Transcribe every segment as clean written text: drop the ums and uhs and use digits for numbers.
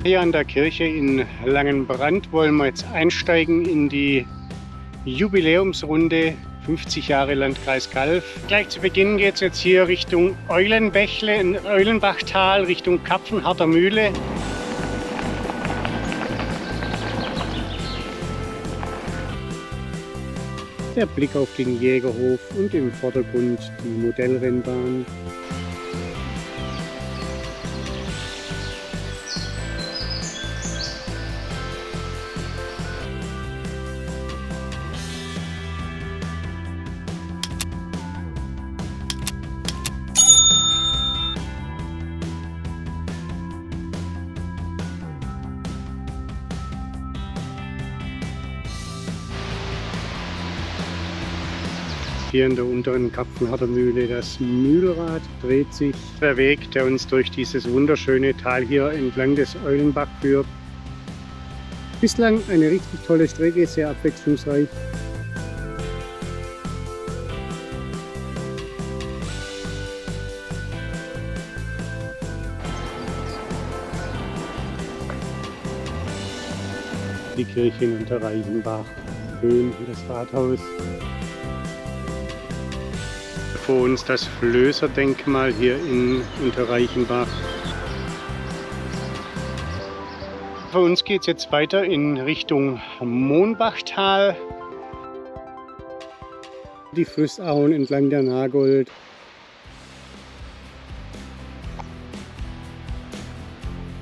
hier an der Kirche in Langenbrand wollen wir jetzt einsteigen in die Jubiläumsrunde 50 Jahre Landkreis Calw. Gleich zu Beginn geht es jetzt hier Richtung Eulenbächle, in Eulenbachtal, Richtung Kapfenharter Mühle. Der Blick auf den Jägerhof und im Vordergrund die Modellrennbahn. Hier in der unteren Kapfenharter Mühle das Mühlrad dreht sich. Der Weg, der uns durch dieses wunderschöne Tal hier entlang des Eulenbach führt. Bislang eine richtig tolle Strecke, sehr abwechslungsreich. Die Kirche in Unterreichenbach, schön das Rathaus. Vor uns das Flößerdenkmal hier in Unterreichenbach. Für uns geht es jetzt weiter in Richtung Mohnbachtal. Die Flussauen entlang der Nagold.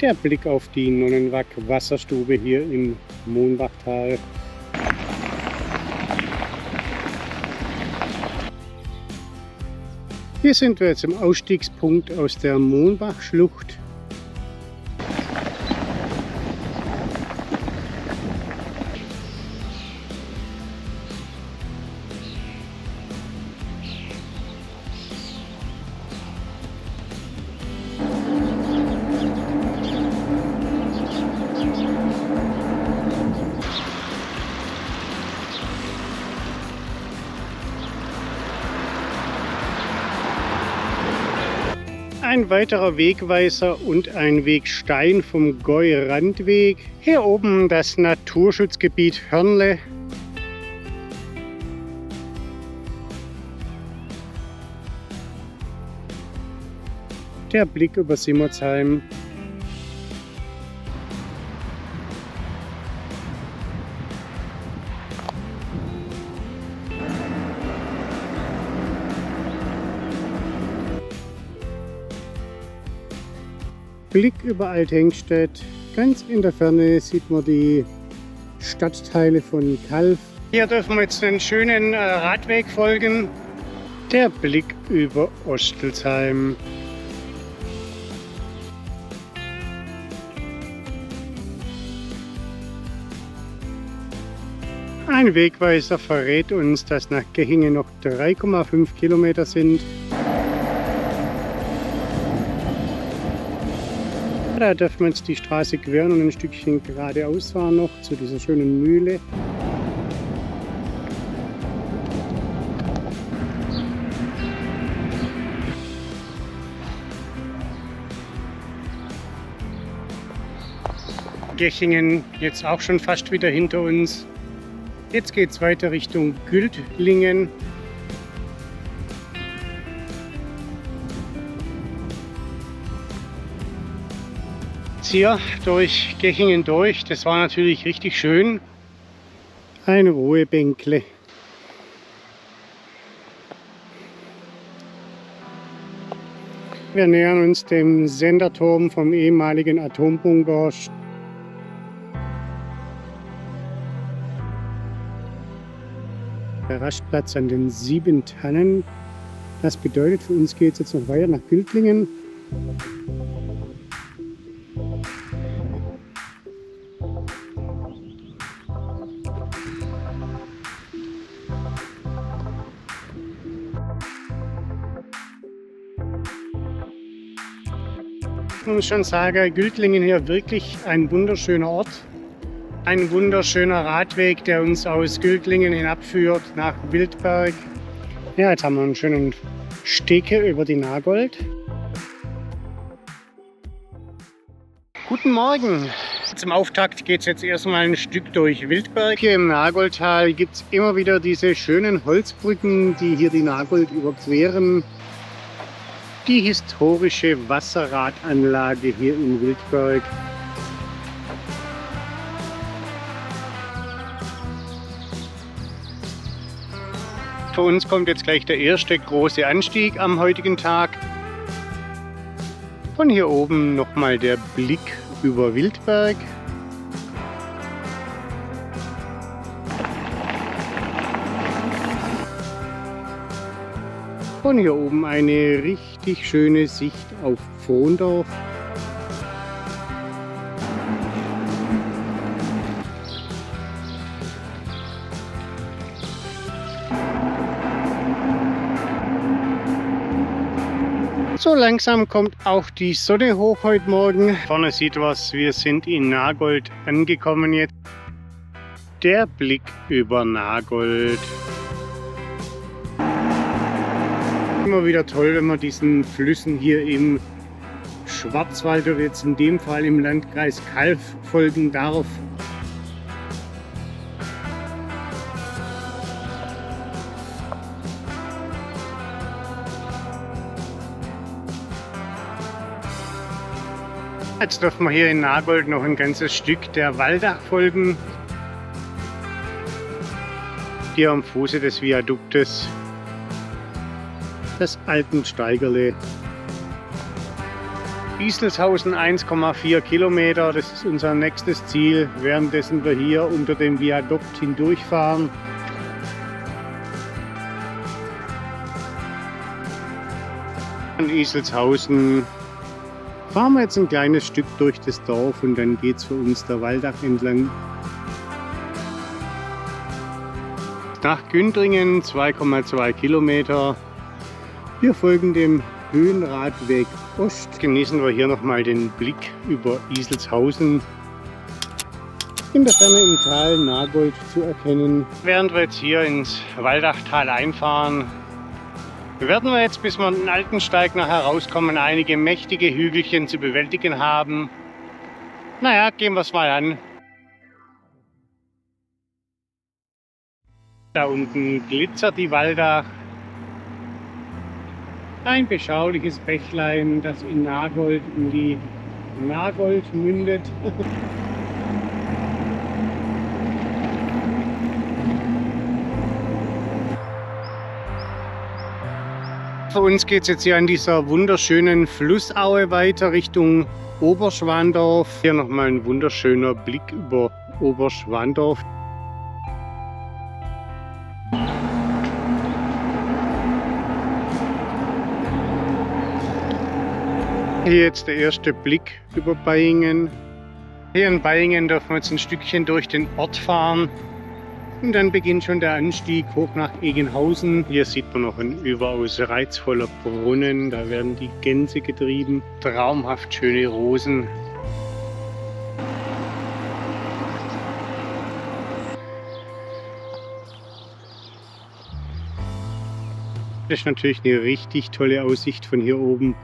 Der Blick auf die Nonnenwack Wasserstube hier im Mohnbachtal. Hier sind wir jetzt im Ausstiegspunkt aus der Mohnbachschlucht. Ein weiterer Wegweiser und ein Wegstein vom Gäu-Randweg. Hier oben das Naturschutzgebiet Hörnle. Der Blick über Simmersheim. Blick über Althengstedt. Ganz in der Ferne sieht man die Stadtteile von Calw. Hier dürfen wir jetzt einen schönen Radweg folgen. Der Blick über Ostelsheim. Ein Wegweiser verrät uns, dass nach Gehingen noch 3,5 Kilometer sind. Da dürfen wir jetzt die Straße queren und ein Stückchen geradeaus fahren noch zu dieser schönen Mühle. Gechingen jetzt auch schon fast wieder hinter uns. Jetzt geht es weiter Richtung Güldlingen. Hier durch Gechingen durch, das war natürlich richtig schön. Ein Ruhebänkle. Wir nähern uns dem Senderturm vom ehemaligen Atombunker. Der Rastplatz an den 7 Tannen. Das bedeutet, für uns geht es jetzt noch weiter nach Güldlingen. Ich muss schon sagen, Güldlingen hier wirklich ein wunderschöner Ort. Ein wunderschöner Radweg, der uns aus Güldlingen hinabführt nach Wildberg. Ja, jetzt haben wir einen schönen Steg über die Nagold. Guten Morgen! Zum Auftakt geht es jetzt erstmal ein Stück durch Wildberg. Hier im Nagoldtal gibt es immer wieder diese schönen Holzbrücken, die hier die Nagold überqueren. Die historische Wasserradanlage hier in Wildberg. Für uns kommt jetzt gleich der erste große Anstieg am heutigen Tag. Von hier oben nochmal der Blick über Wildberg. Von hier oben eine richtig schöne Sicht auf Pfrondorf. So langsam kommt auch die Sonne hoch heute Morgen. Vorne sieht was, wir sind in Nagold angekommen jetzt. Der Blick über Nagold. Immer wieder toll, wenn man diesen Flüssen hier im Schwarzwald oder jetzt in dem Fall im Landkreis Calw folgen darf. Jetzt dürfen wir hier in Nagold noch ein ganzes Stück der Waldach folgen. Hier am Fuße des Viaduktes das Altensteigerle. Wieselshausen 1,4 Kilometer, das ist unser nächstes Ziel, währenddessen wir hier unter dem Viadukt hindurchfahren. In Wieselshausen fahren wir jetzt ein kleines Stück durch das Dorf und dann geht es für uns der Waldach entlang. Nach Gündringen 2,2 Kilometer. Wir folgen dem Höhenradweg Ost. Genießen wir hier nochmal den Blick über Wieselshausen. In der Ferne im Tal Nagold zu erkennen. Während wir jetzt hier ins Waldachtal einfahren, werden wir jetzt, bis wir den Altensteig nachher rauskommen, einige mächtige Hügelchen zu bewältigen haben. Naja, gehen wir es mal an. Da unten glitzert die Waldach. Ein beschauliches Bächlein, das in Nagold in die Nagold mündet. Für uns geht es jetzt hier an dieser wunderschönen Flussaue weiter Richtung Oberschwandorf. Hier nochmal ein wunderschöner Blick über Oberschwandorf. Hier jetzt der erste Blick über Beijingen. Hier in Beijingen dürfen wir jetzt ein Stückchen durch den Ort fahren. Und dann beginnt schon der Anstieg hoch nach Egenhausen. Hier sieht man noch ein überaus reizvoller Brunnen. Da werden die Gänse getrieben. Traumhaft schöne Rosen. Das ist natürlich eine richtig tolle Aussicht von hier oben.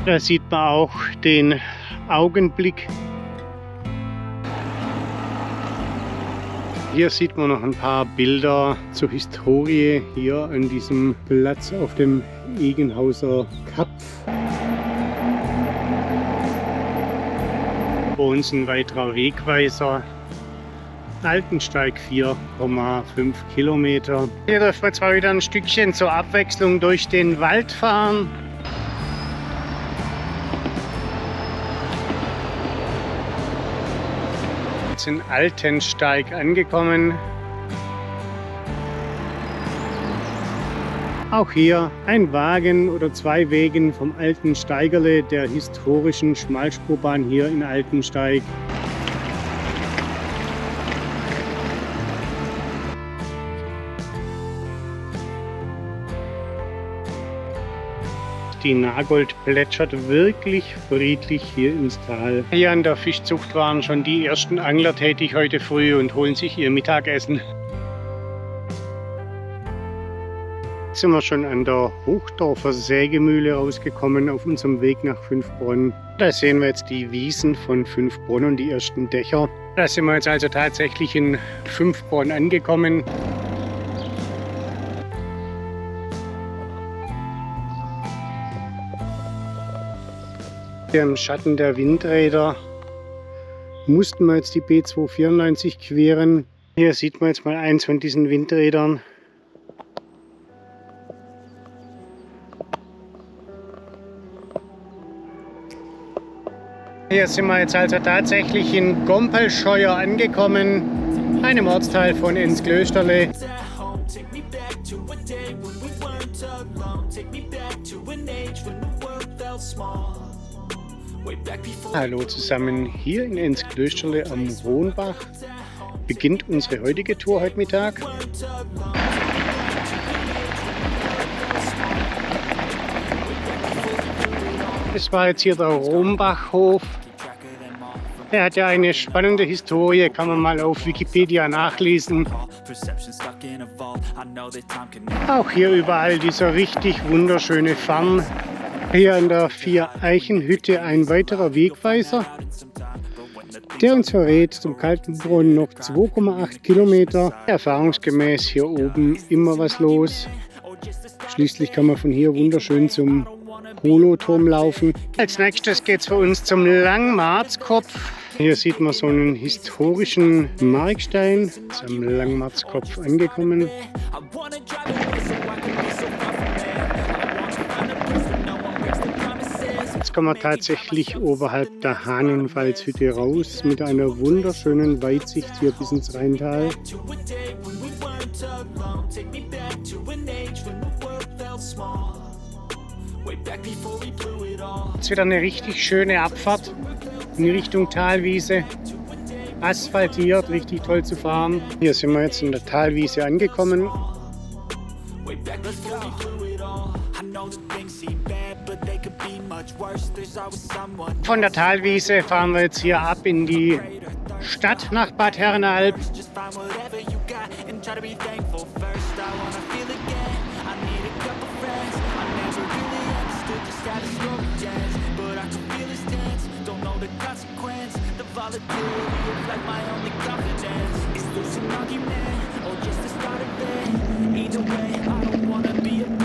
Da sieht man auch den Augenblick. Hier sieht man noch ein paar Bilder zur Historie hier an diesem Platz auf dem Egenhauser Kapf. Vor uns ein weiterer Wegweiser. Altensteig 4,5 Kilometer. Hier dürfen wir zwar wieder ein Stückchen zur Abwechslung durch den Wald fahren. In Altensteig angekommen. Auch hier ein Wagen oder zwei Wegen vom Altensteigerle, der historischen Schmalspurbahn hier in Altensteig. Die Nagold plätschert wirklich friedlich hier ins Tal. Hier an der Fischzucht waren schon die ersten Angler tätig heute früh und holen sich ihr Mittagessen. Jetzt sind wir schon an der Hochdorfer Sägemühle rausgekommen auf unserem Weg nach Fünfbronn. Da sehen wir jetzt die Wiesen von Fünfbronn und die ersten Dächer. Da sind wir jetzt also tatsächlich in Fünfbronn angekommen. Hier im Schatten der Windräder mussten wir jetzt die B294 queren. Hier sieht man jetzt mal eins von diesen Windrädern. Hier sind wir jetzt also tatsächlich in Gompelscheuer angekommen, einem Ortsteil von Enzklösterle. Hallo zusammen, hier in Enzklösterle am Hohenbach beginnt unsere heutige Tour heute Mittag. Das war jetzt hier der Rombachhof. Er hat ja eine spannende Historie, kann man mal auf Wikipedia nachlesen. Auch hier überall dieser richtig wunderschöne Farn. Hier an der Vier-Eichen-Hütte ein weiterer Wegweiser, der uns verrät zum Kaltenbrunnen noch 2,8 Kilometer. Erfahrungsgemäß hier oben immer was los. Schließlich kann man von hier wunderschön zum Holoturm laufen. Als nächstes geht es für uns zum Langmarzkopf. Hier sieht man so einen historischen Markstein. Am Langmarzkopf angekommen. Jetzt kommen wir tatsächlich oberhalb der Hahnenwaldshütte raus mit einer wunderschönen Weitsicht hier bis ins Rheintal. Jetzt wieder eine richtig schöne Abfahrt in Richtung Talwiese. Asphaltiert, richtig toll zu fahren. Hier sind wir jetzt in der Talwiese angekommen. Von der Talwiese fahren wir jetzt hier ab in die Stadt nach Bad Herrenalb.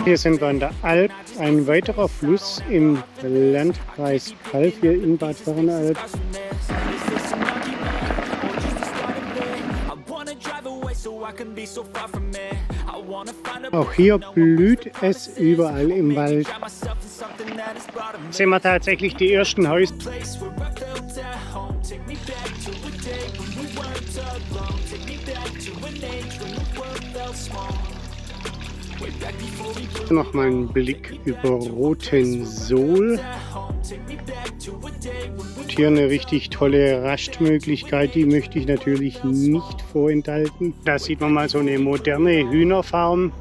Hier sind wir an der Alb, ein weiterer Fluss im Landkreis Calw hier in Bad Herrenalb. Auch hier blüht es überall im Wald. Sehen wir tatsächlich die ersten Häuser. Nochmal einen Blick über Rotensohl. Und hier eine richtig tolle Rastmöglichkeit, die möchte ich natürlich nicht vorenthalten. Da sieht man mal so eine moderne Hühnerfarm.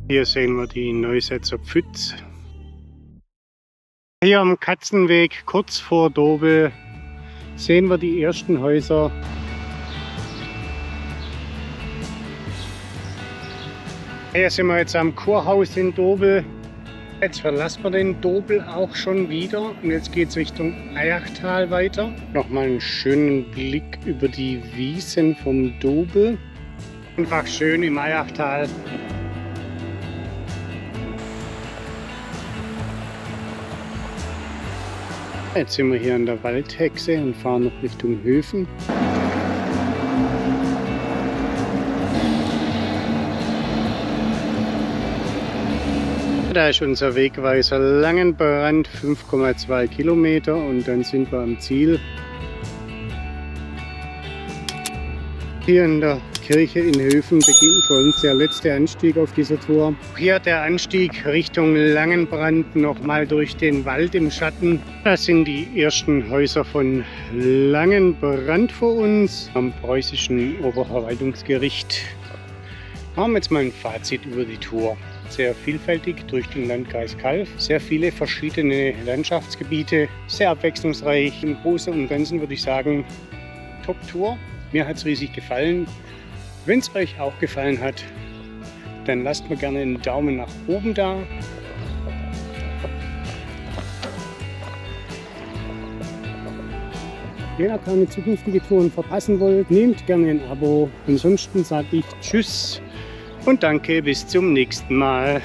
Hier sehen wir die Neusetzer Pfütz. Hier am Katzenweg kurz vor Dobel sehen wir die ersten Häuser. Hier sind wir jetzt am Kurhaus in Dobel. Jetzt verlassen wir den Dobel auch schon wieder und jetzt geht es Richtung Eyachtal weiter. Nochmal einen schönen Blick über die Wiesen vom Dobel. Einfach schön im Eyachtal. Jetzt sind wir hier an der Waldhexe und fahren noch Richtung Höfen. Da ist unser Wegweiser Langenbrand, 5,2 Kilometer und dann sind wir am Ziel. Hier in der Kirche in Höfen beginnt für uns der letzte Anstieg auf dieser Tour. Hier der Anstieg Richtung Langenbrand, nochmal durch den Wald im Schatten. Das sind die ersten Häuser von Langenbrand für uns am preußischen Oberverwaltungsgericht. Machen wir jetzt mal ein Fazit über die Tour. sehr vielfältig durch den Landkreis Calw. Sehr viele verschiedene Landschaftsgebiete, sehr abwechslungsreich. Im Großen und Ganzen würde ich sagen, Top-Tour. Mir hat es riesig gefallen. Wenn es euch auch gefallen hat, dann lasst mir gerne einen Daumen nach oben da. Wenn ihr keine zukünftige Touren verpassen wollt, nehmt gerne ein Abo. Ansonsten sage ich Tschüss und danke, bis zum nächsten Mal.